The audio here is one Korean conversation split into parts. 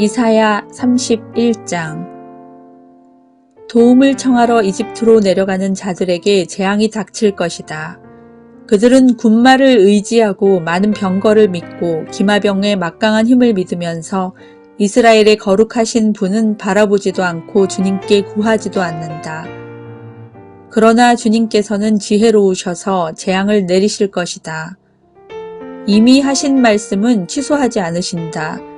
이사야 31장. 도움을 청하러 이집트로 내려가는 자들에게 재앙이 닥칠 것이다. 그들은 군마를 의지하고 많은 병거를 믿고 기마병의 막강한 힘을 믿으면서 이스라엘의 거룩하신 분은 바라보지도 않고 주님께 구하지도 않는다. 그러나 주님께서는 지혜로우셔서 재앙을 내리실 것이다. 이미 하신 말씀은 취소하지 않으신다.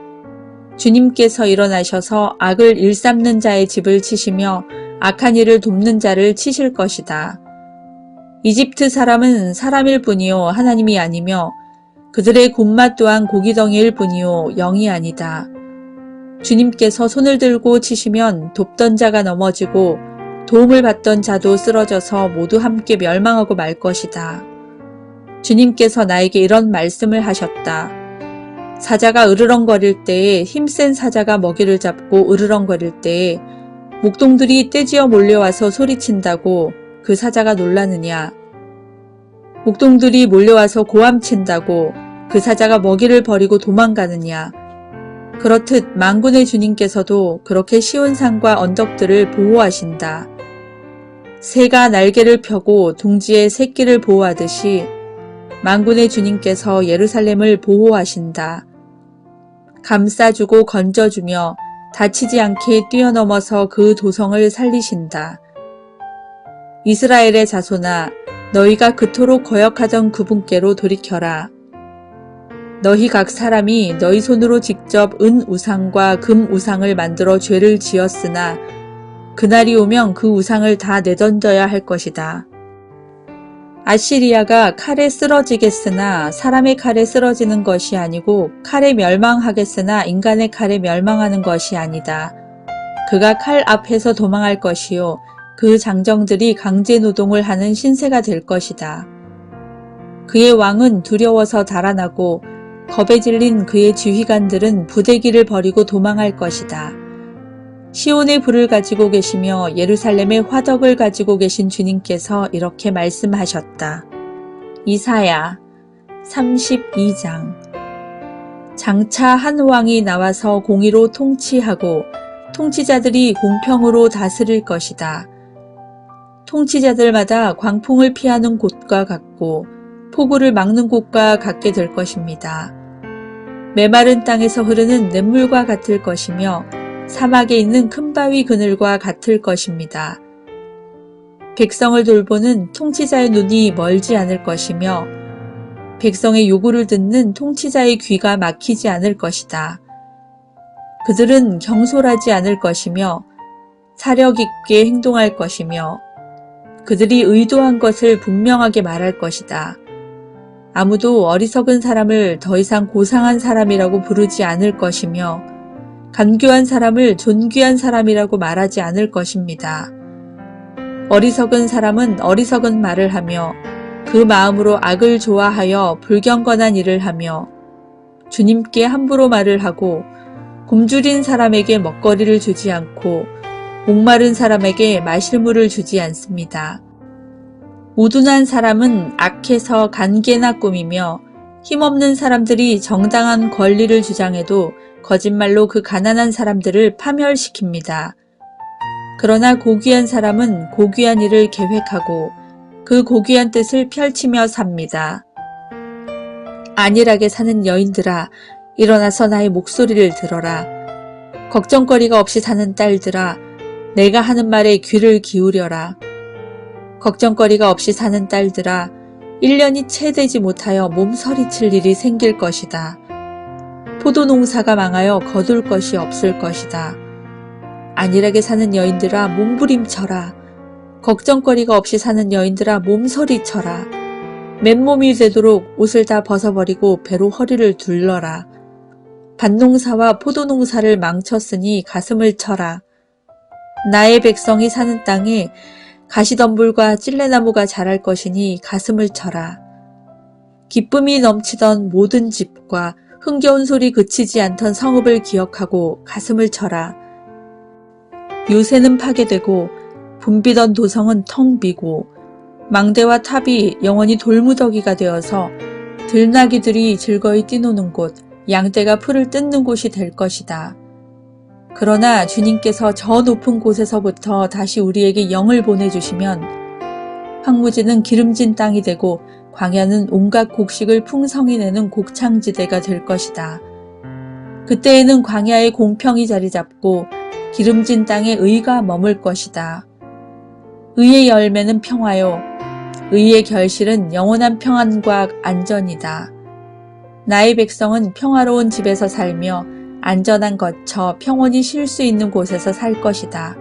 주님께서 일어나셔서 악을 일삼는 자의 집을 치시며 악한 일을 돕는 자를 치실 것이다. 이집트 사람은 사람일 뿐이요 하나님이 아니며 그들의 군마 또한 고기덩이일 뿐이요 영이 아니다. 주님께서 손을 들고 치시면 돕던 자가 넘어지고 도움을 받던 자도 쓰러져서 모두 함께 멸망하고 말 것이다. 주님께서 나에게 이런 말씀을 하셨다. 사자가 으르렁거릴 때에 힘센 사자가 먹이를 잡고 으르렁거릴 때에 목동들이 떼지어 몰려와서 소리친다고 그 사자가 놀라느냐. 목동들이 몰려와서 고함친다고 그 사자가 먹이를 버리고 도망가느냐. 그렇듯 만군의 주님께서도 그렇게 시온 산과 언덕들을 보호하신다. 새가 날개를 펴고 둥지의 새끼를 보호하듯이 만군의 주님께서 예루살렘을 보호하신다. 감싸주고 건져주며 다치지 않게 뛰어넘어서 그 도성을 살리신다. 이스라엘의 자손아, 너희가 그토록 거역하던 그분께로 돌이켜라. 너희 각 사람이 너희 손으로 직접 은 우상과 금 우상을 만들어 죄를 지었으나 그날이 오면 그 우상을 다 내던져야 할 것이다. 아시리아가 칼에 쓰러지겠으나 사람의 칼에 쓰러지는 것이 아니고 칼에 멸망하겠으나 인간의 칼에 멸망하는 것이 아니다. 그가 칼 앞에서 도망할 것이요 그 장정들이 강제 노동을 하는 신세가 될 것이다. 그의 왕은 두려워서 달아나고 겁에 질린 그의 지휘관들은 부대기를 버리고 도망할 것이다. 시온의 불을 가지고 계시며 예루살렘의 화덕을 가지고 계신 주님께서 이렇게 말씀하셨다. 이사야 32장. 장차 한 왕이 나와서 공의로 통치하고 통치자들이 공평으로 다스릴 것이다. 통치자들마다 광풍을 피하는 곳과 같고 폭우를 막는 곳과 같게 될 것입니다. 메마른 땅에서 흐르는 냇물과 같을 것이며 사막에 있는 큰 바위 그늘과 같을 것입니다. 백성을 돌보는 통치자의 눈이 멀지 않을 것이며 백성의 요구를 듣는 통치자의 귀가 막히지 않을 것이다. 그들은 경솔하지 않을 것이며 사력 있게 행동할 것이며 그들이 의도한 것을 분명하게 말할 것이다. 아무도 어리석은 사람을 더 이상 고상한 사람이라고 부르지 않을 것이며 간교한 사람을 존귀한 사람이라고 말하지 않을 것입니다. 어리석은 사람은 어리석은 말을 하며 그 마음으로 악을 좋아하여 불경건한 일을 하며 주님께 함부로 말을 하고 굶주린 사람에게 먹거리를 주지 않고 목마른 사람에게 마실 물을 주지 않습니다. 우둔한 사람은 악해서 간계나 꾸미며 힘없는 사람들이 정당한 권리를 주장해도 거짓말로 그 가난한 사람들을 파멸시킵니다. 그러나 고귀한 사람은 고귀한 일을 계획하고 그 고귀한 뜻을 펼치며 삽니다. 안일하게 사는 여인들아, 일어나서 나의 목소리를 들어라. 걱정거리가 없이 사는 딸들아, 내가 하는 말에 귀를 기울여라. 걱정거리가 없이 사는 딸들아, 1년이 채 되지 못하여 몸서리칠 일이 생길 것이다. 포도농사가 망하여 거둘 것이 없을 것이다. 안일하게 사는 여인들아 몸부림쳐라. 걱정거리가 없이 사는 여인들아 몸서리쳐라. 맨몸이 되도록 옷을 다 벗어버리고 배로 허리를 둘러라. 밭농사와 포도농사를 망쳤으니 가슴을 쳐라. 나의 백성이 사는 땅에 가시덤불과 찔레나무가 자랄 것이니 가슴을 쳐라. 기쁨이 넘치던 모든 집과 흥겨운 소리 그치지 않던 성읍을 기억하고 가슴을 쳐라. 요새는 파괴되고 붐비던 도성은 텅 비고 망대와 탑이 영원히 돌무더기가 되어서 들나귀들이 즐거이 뛰노는 곳, 양떼가 풀을 뜯는 곳이 될 것이다. 그러나 주님께서 저 높은 곳에서부터 다시 우리에게 영을 보내주시면 황무지는 기름진 땅이 되고 광야는 온갖 곡식을 풍성히 내는 곡창지대가 될 것이다. 그때에는 광야에 공평이 자리 잡고 기름진 땅에 의가 머물 것이다. 의의 열매는 평화요. 의의 결실은 영원한 평안과 안전이다. 나의 백성은 평화로운 집에서 살며 안전한 거처 평온히 쉴 수 있는 곳에서 살 것이다.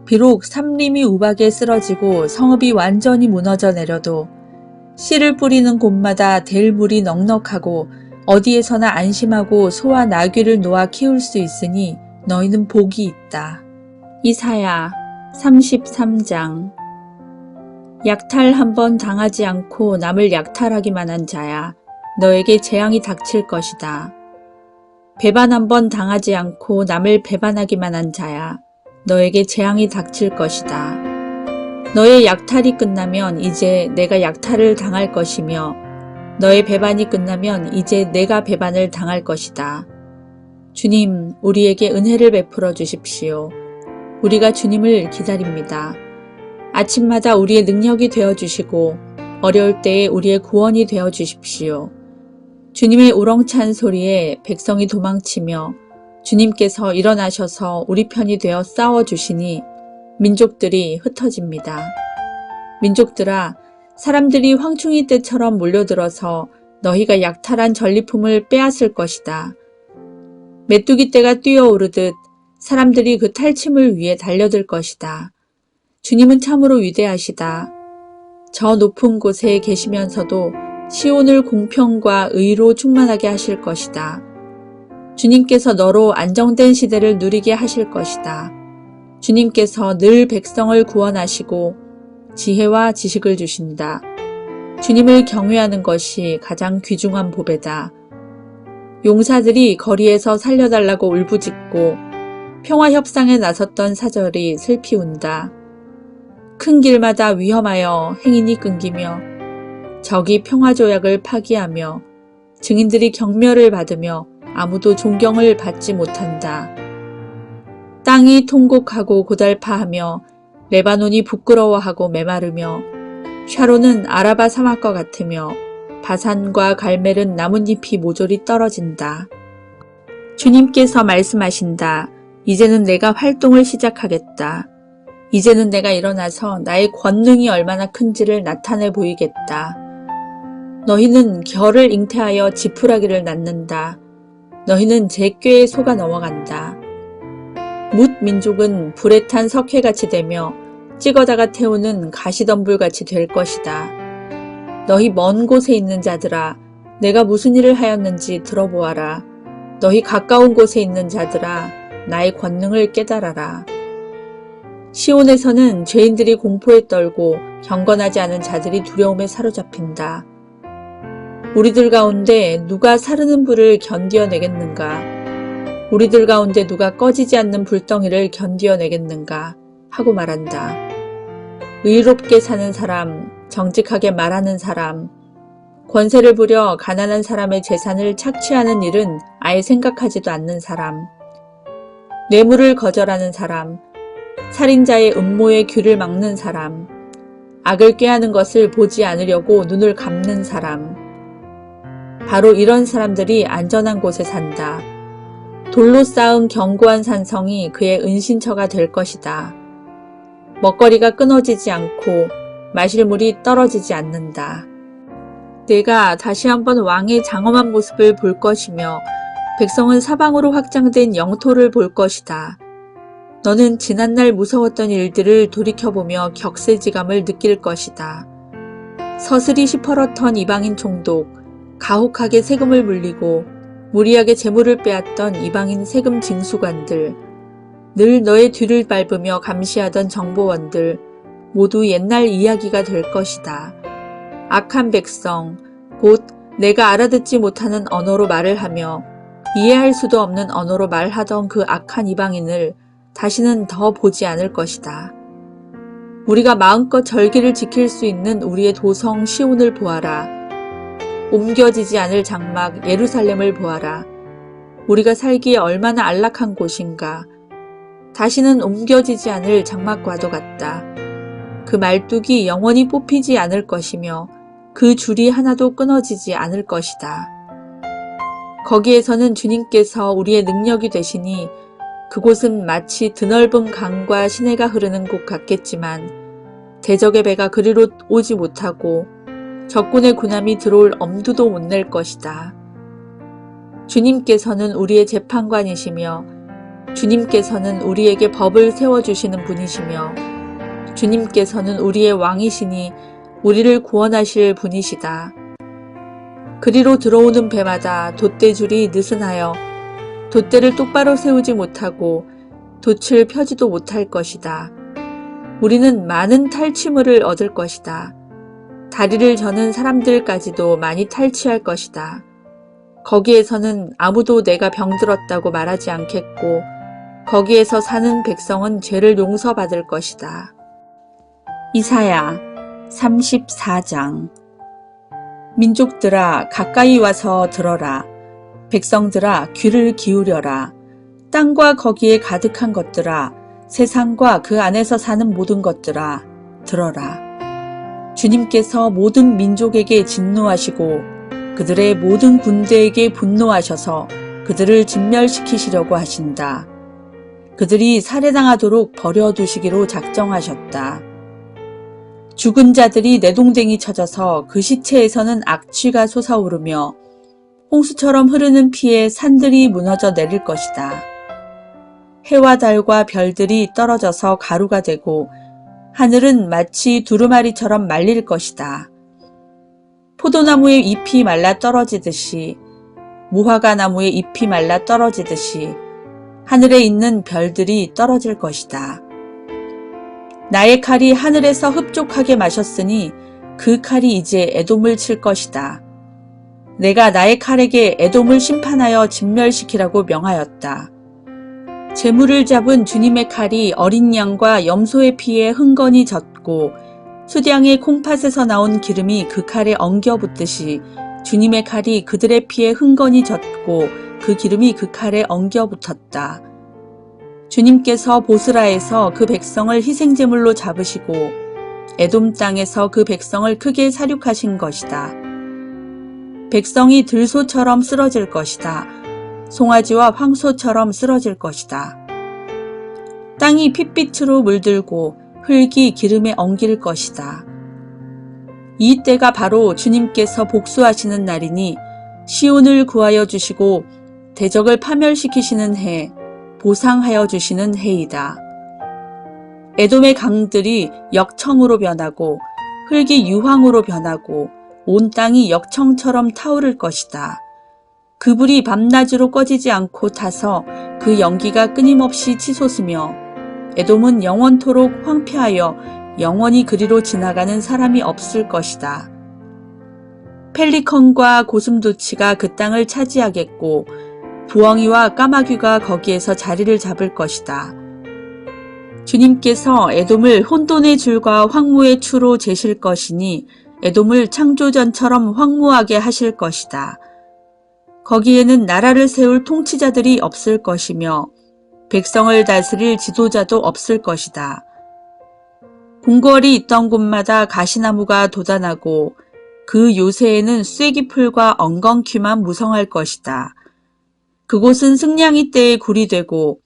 비록 삼림이 우박에 쓰러지고 성읍이 완전히 무너져 내려도 씨를 뿌리는 곳마다 될 물이 넉넉하고 어디에서나 안심하고 소와 나귀를 놓아 키울 수 있으니 너희는 복이 있다. 이사야 33장. 약탈 한 번 당하지 않고 남을 약탈하기만 한 자야, 너에게 재앙이 닥칠 것이다. 배반 한 번 당하지 않고 남을 배반하기만 한 자야, 너에게 재앙이 닥칠 것이다. 너의 약탈이 끝나면 이제 내가 약탈을 당할 것이며 너의 배반이 끝나면 이제 내가 배반을 당할 것이다. 주님, 우리에게 은혜를 베풀어 주십시오. 우리가 주님을 기다립니다. 아침마다 우리의 능력이 되어 주시고 어려울 때에 우리의 구원이 되어 주십시오. 주님의 우렁찬 소리에 백성이 도망치며 주님께서 일어나셔서 우리 편이 되어 싸워주시니 민족들이 흩어집니다. 민족들아, 사람들이 황충이 때처럼 몰려들어서 너희가 약탈한 전리품을 빼앗을 것이다. 메뚜기 떼가 뛰어오르듯 사람들이 그 탈침을 위해 달려들 것이다. 주님은 참으로 위대하시다. 저 높은 곳에 계시면서도 시온을 공평과 의로 충만하게 하실 것이다. 주님께서 너로 안정된 시대를 누리게 하실 것이다. 주님께서 늘 백성을 구원하시고 지혜와 지식을 주신다. 주님을 경외하는 것이 가장 귀중한 보배다. 용사들이 거리에서 살려달라고 울부짖고 평화협상에 나섰던 사절이 슬피 운다. 큰 길마다 위험하여 행인이 끊기며 적이 평화조약을 파기하며 증인들이 경멸을 받으며 아무도 존경을 받지 못한다. 땅이 통곡하고 고달파하며 레바논이 부끄러워하고 메마르며 샤론은 아라바 사막과 같으며 바산과 갈멜은 나뭇잎이 모조리 떨어진다. 주님께서 말씀하신다. 이제는 내가 활동을 시작하겠다. 이제는 내가 일어나서 나의 권능이 얼마나 큰지를 나타내 보이겠다. 너희는 겨를 잉태하여 지푸라기를 낳는다. 너희는 제 꾀에 속아 넘어간다. 뭇 민족은 불에 탄 석회같이 되며 찍어다가 태우는 가시덤불같이 될 것이다. 너희 먼 곳에 있는 자들아, 내가 무슨 일을 하였는지 들어보아라. 너희 가까운 곳에 있는 자들아, 나의 권능을 깨달아라. 시온에서는 죄인들이 공포에 떨고 경건하지 않은 자들이 두려움에 사로잡힌다. 우리들 가운데 누가 사르는 불을 견디어내겠는가? 우리들 가운데 누가 꺼지지 않는 불덩이를 견디어내겠는가? 하고 말한다. 의롭게 사는 사람, 정직하게 말하는 사람, 권세를 부려 가난한 사람의 재산을 착취하는 일은 아예 생각하지도 않는 사람, 뇌물을 거절하는 사람, 살인자의 음모에 귀를 막는 사람, 악을 꾀하는 것을 보지 않으려고 눈을 감는 사람, 바로 이런 사람들이 안전한 곳에 산다. 돌로 쌓은 견고한 산성이 그의 은신처가 될 것이다. 먹거리가 끊어지지 않고 마실 물이 떨어지지 않는다. 내가 다시 한번 왕의 장엄한 모습을 볼 것이며 백성은 사방으로 확장된 영토를 볼 것이다. 너는 지난날 무서웠던 일들을 돌이켜보며 격세지감을 느낄 것이다. 서슬이 시퍼렇던 이방인 총독, 가혹하게 세금을 물리고 무리하게 재물을 빼앗던 이방인 세금 징수관들, 늘 너의 뒤를 밟으며 감시하던 정보원들, 모두 옛날 이야기가 될 것이다. 악한 백성, 곧 내가 알아듣지 못하는 언어로 말을 하며 이해할 수도 없는 언어로 말하던 그 악한 이방인을 다시는 더 보지 않을 것이다. 우리가 마음껏 절기를 지킬 수 있는 우리의 도성 시온을 보아라. 옮겨지지 않을 장막 예루살렘을 보아라. 우리가 살기에 얼마나 안락한 곳인가. 다시는 옮겨지지 않을 장막과도 같다. 그 말뚝이 영원히 뽑히지 않을 것이며 그 줄이 하나도 끊어지지 않을 것이다. 거기에서는 주님께서 우리의 능력이 되시니 그곳은 마치 드넓은 강과 시내가 흐르는 곳 같겠지만 대적의 배가 그리로 오지 못하고 적군의 군함이 들어올 엄두도 못 낼 것이다. 주님께서는 우리의 재판관이시며 주님께서는 우리에게 법을 세워주시는 분이시며 주님께서는 우리의 왕이시니 우리를 구원하실 분이시다. 그리로 들어오는 배마다 돛대줄이 느슨하여 돛대를 똑바로 세우지 못하고 돛을 펴지도 못할 것이다. 우리는 많은 탈취물을 얻을 것이다. 다리를 저는 사람들까지도 많이 탈취할 것이다. 거기에서는 아무도 내가 병들었다고 말하지 않겠고 거기에서 사는 백성은 죄를 용서받을 것이다. 이사야 34장. 민족들아 가까이 와서 들어라. 백성들아 귀를 기울여라. 땅과 거기에 가득한 것들아, 세상과 그 안에서 사는 모든 것들아, 들어라. 주님께서 모든 민족에게 진노하시고 그들의 모든 군대에게 분노하셔서 그들을 진멸시키시려고 하신다. 그들이 살해당하도록 버려두시기로 작정하셨다. 죽은 자들이 내동댕이 쳐져서 그 시체에서는 악취가 솟아오르며 홍수처럼 흐르는 피에 산들이 무너져 내릴 것이다. 해와 달과 별들이 떨어져서 가루가 되고 하늘은 마치 두루마리처럼 말릴 것이다. 포도나무의 잎이 말라 떨어지듯이 무화과 나무의 잎이 말라 떨어지듯이 하늘에 있는 별들이 떨어질 것이다. 나의 칼이 하늘에서 흡족하게 마셨으니 그 칼이 이제 에돔을 칠 것이다. 내가 나의 칼에게 에돔을 심판하여 진멸시키라고 명하였다. 재물을 잡은 주님의 칼이 어린 양과 염소의 피에 흥건히 젖고 수량의 콩팥에서 나온 기름이 그 칼에 엉겨 붙듯이 주님의 칼이 그들의 피에 흥건히 젖고 그 기름이 그 칼에 엉겨 붙었다. 주님께서 보스라에서 그 백성을 희생제물로 잡으시고 에돔 땅에서 그 백성을 크게 살육하신 것이다. 백성이 들소처럼 쓰러질 것이다. 송아지와 황소처럼 쓰러질 것이다. 땅이 핏빛으로 물들고 흙이 기름에 엉길 것이다. 이 때가 바로 주님께서 복수하시는 날이니 시온을 구하여 주시고 대적을 파멸시키시는 해, 보상하여 주시는 해이다. 에돔의 강들이 역청으로 변하고 흙이 유황으로 변하고 온 땅이 역청처럼 타오를 것이다. 그 불이 밤낮으로 꺼지지 않고 타서 그 연기가 끊임없이 치솟으며 에돔은 영원토록 황폐하여 영원히 그리로 지나가는 사람이 없을 것이다. 펠리컨과 고슴도치가 그 땅을 차지하겠고 부엉이와 까마귀가 거기에서 자리를 잡을 것이다. 주님께서 에돔을 혼돈의 줄과 황무의 추로 재실 것이니 에돔을 창조전처럼 황무하게 하실 것이다. 거기에는 나라를 세울 통치자들이 없을 것이며 백성을 다스릴 지도자도 없을 것이다. 궁궐이 있던 곳마다 가시나무가 돋아나고 그 요새에는 쐐기풀과 엉겅퀴만 무성할 것이다. 그곳은 승냥이 떼의 굴이 되고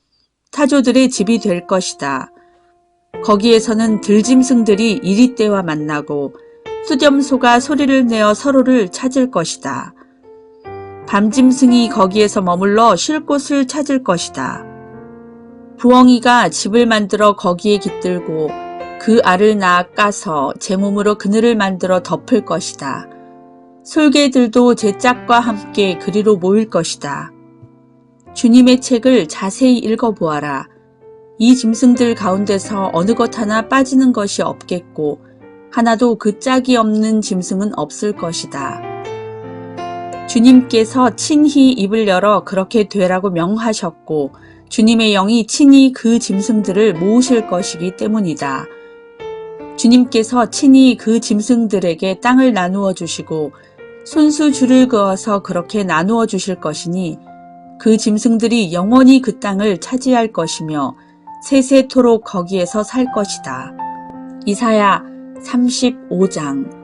타조들의 집이 될 것이다. 거기에서는 들짐승들이 이리떼와 만나고 수렴소가 소리를 내어 서로를 찾을 것이다. 밤짐승이 거기에서 머물러 쉴 곳을 찾을 것이다. 부엉이가 집을 만들어 거기에 깃들고 그 알을 낳아 까서 제 몸으로 그늘을 만들어 덮을 것이다. 솔개들도 제 짝과 함께 그리로 모일 것이다. 주님의 책을 자세히 읽어보아라. 이 짐승들 가운데서 어느 것 하나 빠지는 것이 없겠고 하나도 그 짝이 없는 짐승은 없을 것이다. 주님께서 친히 입을 열어 그렇게 되라고 명하셨고 주님의 영이 친히 그 짐승들을 모으실 것이기 때문이다. 주님께서 친히 그 짐승들에게 땅을 나누어 주시고 손수 줄을 그어서 그렇게 나누어 주실 것이니 그 짐승들이 영원히 그 땅을 차지할 것이며 세세토록 거기에서 살 것이다. 이사야 35장.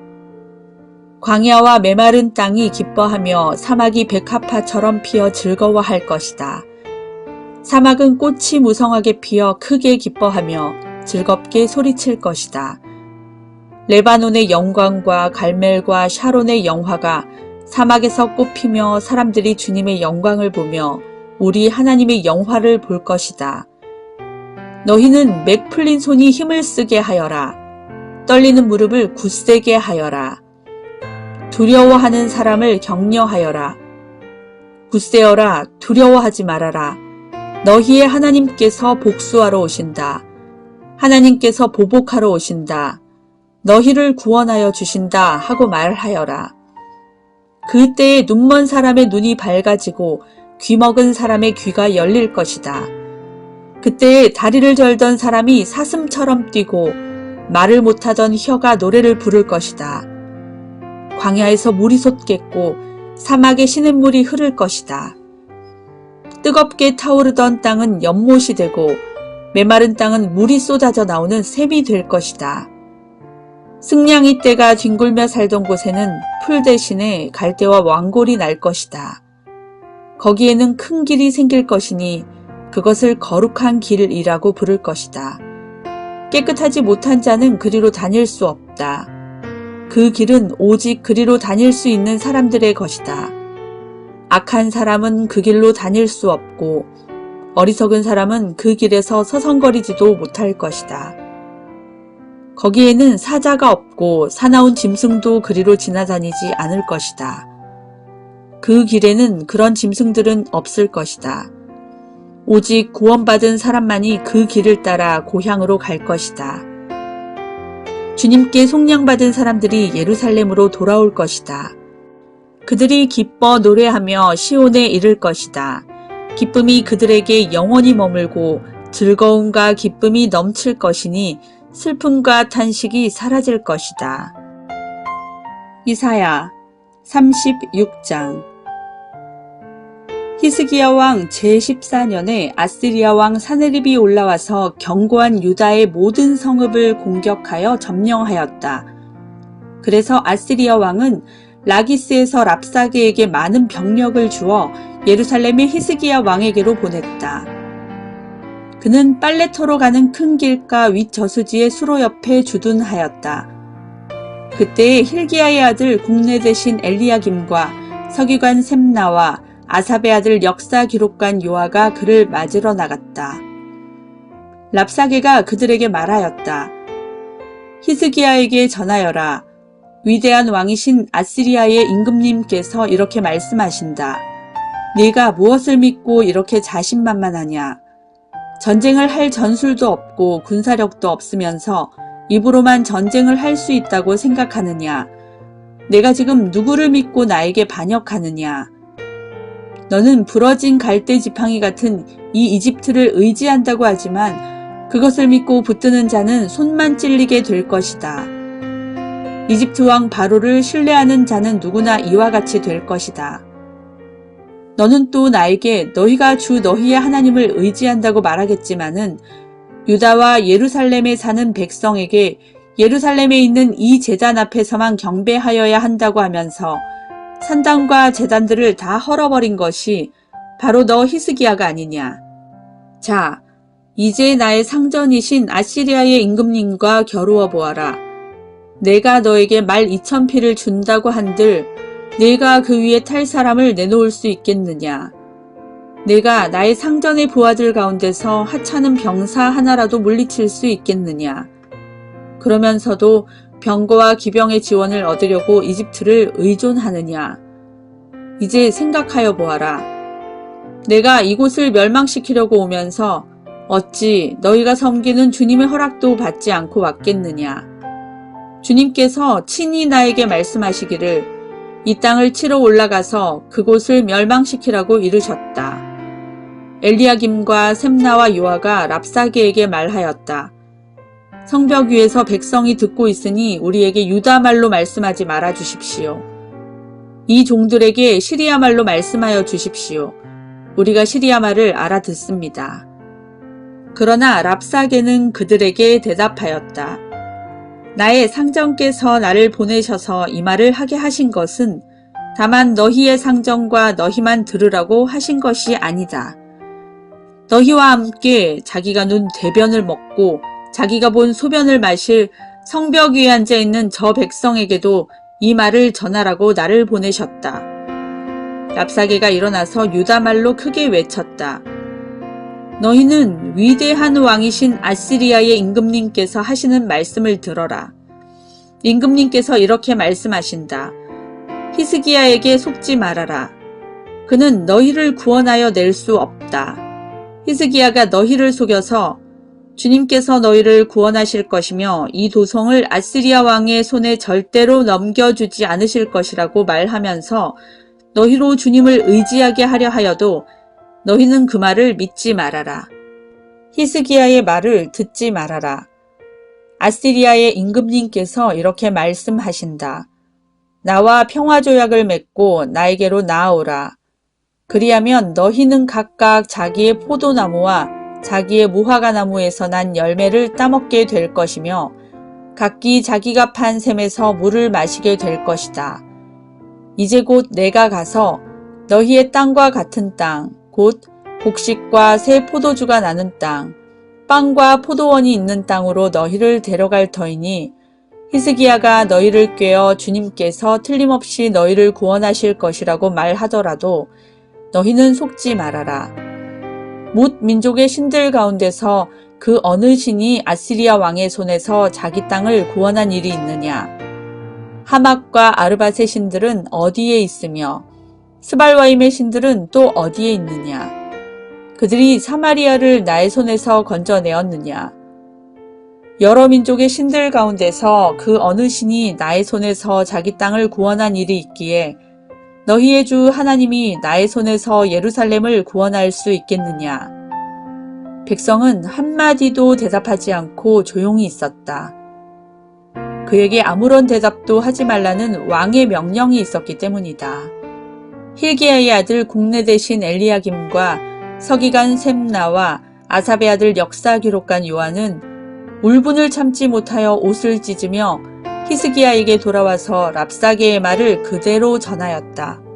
광야와 메마른 땅이 기뻐하며 사막이 백합화처럼 피어 즐거워할 것이다. 사막은 꽃이 무성하게 피어 크게 기뻐하며 즐겁게 소리칠 것이다. 레바논의 영광과 갈멜과 샤론의 영화가 사막에서 꽃피며 사람들이 주님의 영광을 보며 우리 하나님의 영화를 볼 것이다. 너희는 맥 풀린 손이 힘을 쓰게 하여라. 떨리는 무릎을 굳세게 하여라. 두려워하는 사람을 격려하여라. 굳세어라. 두려워하지 말아라. 너희의 하나님께서 복수하러 오신다. 하나님께서 보복하러 오신다. 너희를 구원하여 주신다 하고 말하여라. 그때에 눈먼 사람의 눈이 밝아지고 귀먹은 사람의 귀가 열릴 것이다. 그때에 다리를 절던 사람이 사슴처럼 뛰고 말을 못하던 혀가 노래를 부를 것이다. 광야에서 물이 솟겠고 사막에 시냇물이 흐를 것이다. 뜨겁게 타오르던 땅은 연못이 되고 메마른 땅은 물이 쏟아져 나오는 샘이 될 것이다. 승냥이 떼가 뒹굴며 살던 곳에는 풀 대신에 갈대와 왕골이 날 것이다. 거기에는 큰 길이 생길 것이니 그것을 거룩한 길이라고 부를 것이다. 깨끗하지 못한 자는 그리로 다닐 수 없다. 그 길은 오직 그리로 다닐 수 있는 사람들의 것이다. 악한 사람은 그 길로 다닐 수 없고 어리석은 사람은 그 길에서 서성거리지도 못할 것이다. 거기에는 사자가 없고 사나운 짐승도 그리로 지나다니지 않을 것이다. 그 길에는 그런 짐승들은 없을 것이다. 오직 구원받은 사람만이 그 길을 따라 고향으로 갈 것이다. 주님께 속량받은 사람들이 예루살렘으로 돌아올 것이다. 그들이 기뻐 노래하며 시온에 이를 것이다. 기쁨이 그들에게 영원히 머물고 즐거움과 기쁨이 넘칠 것이니 슬픔과 탄식이 사라질 것이다. 이사야 36장. 히스기야 왕 제14년에 아시리아 왕 사네립이 올라와서 견고한 유다의 모든 성읍을 공격하여 점령하였다. 그래서 아시리아 왕은 라기스에서 랍사게에게 많은 병력을 주어 예루살렘의 히스기야 왕에게로 보냈다. 그는 빨래터로 가는 큰 길가 윗 저수지의 수로 옆에 주둔하였다. 그때 힐기야의 아들 국내 대신 엘리야김과 서기관 셈나와 아삽의 아들 역사 기록관 요아가 그를 맞으러 나갔다. 랍사게가 그들에게 말하였다. 히스기야에게 전하여라. 위대한 왕이신 아시리아의 임금님께서 이렇게 말씀하신다. 네가 무엇을 믿고 이렇게 자신만만하냐? 전쟁을 할 전술도 없고 군사력도 없으면서 입으로만 전쟁을 할 수 있다고 생각하느냐? 내가 지금 누구를 믿고 나에게 반역하느냐? 너는 부러진 갈대 지팡이 같은 이 이집트를 의지한다고 하지만 그것을 믿고 붙드는 자는 손만 찔리게 될 것이다. 이집트 왕 바로를 신뢰하는 자는 누구나 이와 같이 될 것이다. 너는 또 나에게 너희가 주 너희의 하나님을 의지한다고 말하겠지만은 유다와 예루살렘에 사는 백성에게 예루살렘에 있는 이 제단 앞에서만 경배하여야 한다고 하면서 산당과 제단들을 다 헐어버린 것이 바로 너 히스기야가 아니냐. 자, 이제 나의 상전이신 아시리아의 임금님과 겨루어 보아라. 내가 너에게 말 2000피를 준다고 한들 내가 그 위에 탈 사람을 내놓을 수 있겠느냐. 내가 나의 상전의 부하들 가운데서 하찮은 병사 하나라도 물리칠 수 있겠느냐. 그러면서도 병거와 기병의 지원을 얻으려고 이집트를 의존하느냐. 이제 생각하여 보아라. 내가 이곳을 멸망시키려고 오면서 어찌 너희가 섬기는 주님의 허락도 받지 않고 왔겠느냐. 주님께서 친히 나에게 말씀하시기를 이 땅을 치러 올라가서 그곳을 멸망시키라고 이르셨다. 엘리야김과 셈나와 요아가 랍사게에게 말하였다. 성벽 위에서 백성이 듣고 있으니 우리에게 유다 말로 말씀하지 말아 주십시오. 이 종들에게 시리아 말로 말씀하여 주십시오. 우리가 시리아 말을 알아듣습니다. 그러나 랍사게는 그들에게 대답하였다. 나의 상정께서 나를 보내셔서 이 말을 하게 하신 것은 다만 너희의 상정과 너희만 들으라고 하신 것이 아니다. 너희와 함께 자기가 눈 대변을 먹고 자기가 본 소변을 마실 성벽 위에 앉아 있는 저 백성에게도 이 말을 전하라고 나를 보내셨다. 랍사게가 일어나서 유다말로 크게 외쳤다. 너희는 위대한 왕이신 아시리아의 임금님께서 하시는 말씀을 들어라. 임금님께서 이렇게 말씀하신다. 히스기야에게 속지 말아라. 그는 너희를 구원하여 낼 수 없다. 히스기야가 너희를 속여서 주님께서 너희를 구원하실 것이며 이 도성을 아시리아 왕의 손에 절대로 넘겨주지 않으실 것이라고 말하면서 너희로 주님을 의지하게 하려 하여도 너희는 그 말을 믿지 말아라. 히스기야의 말을 듣지 말아라. 아시리아의 임금님께서 이렇게 말씀하신다. 나와 평화조약을 맺고 나에게로 나아오라. 그리하면 너희는 각각 자기의 포도나무와 자기의 무화과 나무에서 난 열매를 따먹게 될 것이며 각기 자기가 판 샘에서 물을 마시게 될 것이다. 이제 곧 내가 가서 너희의 땅과 같은 땅, 곧 곡식과 새 포도주가 나는 땅, 빵과 포도원이 있는 땅으로 너희를 데려갈 터이니 히스기야가 너희를 꾀어 주님께서 틀림없이 너희를 구원하실 것이라고 말하더라도 너희는 속지 말아라. 뭇 민족의 신들 가운데서 그 어느 신이 아시리아 왕의 손에서 자기 땅을 구원한 일이 있느냐? 하막과 아르밧의 신들은 어디에 있으며 스발와임의 신들은 또 어디에 있느냐? 그들이 사마리아를 나의 손에서 건져내었느냐? 여러 민족의 신들 가운데서 그 어느 신이 나의 손에서 자기 땅을 구원한 일이 있기에 너희의 주 하나님이 나의 손에서 예루살렘을 구원할 수 있겠느냐? 백성은 한마디도 대답하지 않고 조용히 있었다. 그에게 아무런 대답도 하지 말라는 왕의 명령이 있었기 때문이다. 힐기야의 아들 국내 대신 엘리야김과 서기관 셈나와 아삽의 아들 역사 기록관 요한은 울분을 참지 못하여 옷을 찢으며 히스기야에게 돌아와서 랍사게의 말을 그대로 전하였다.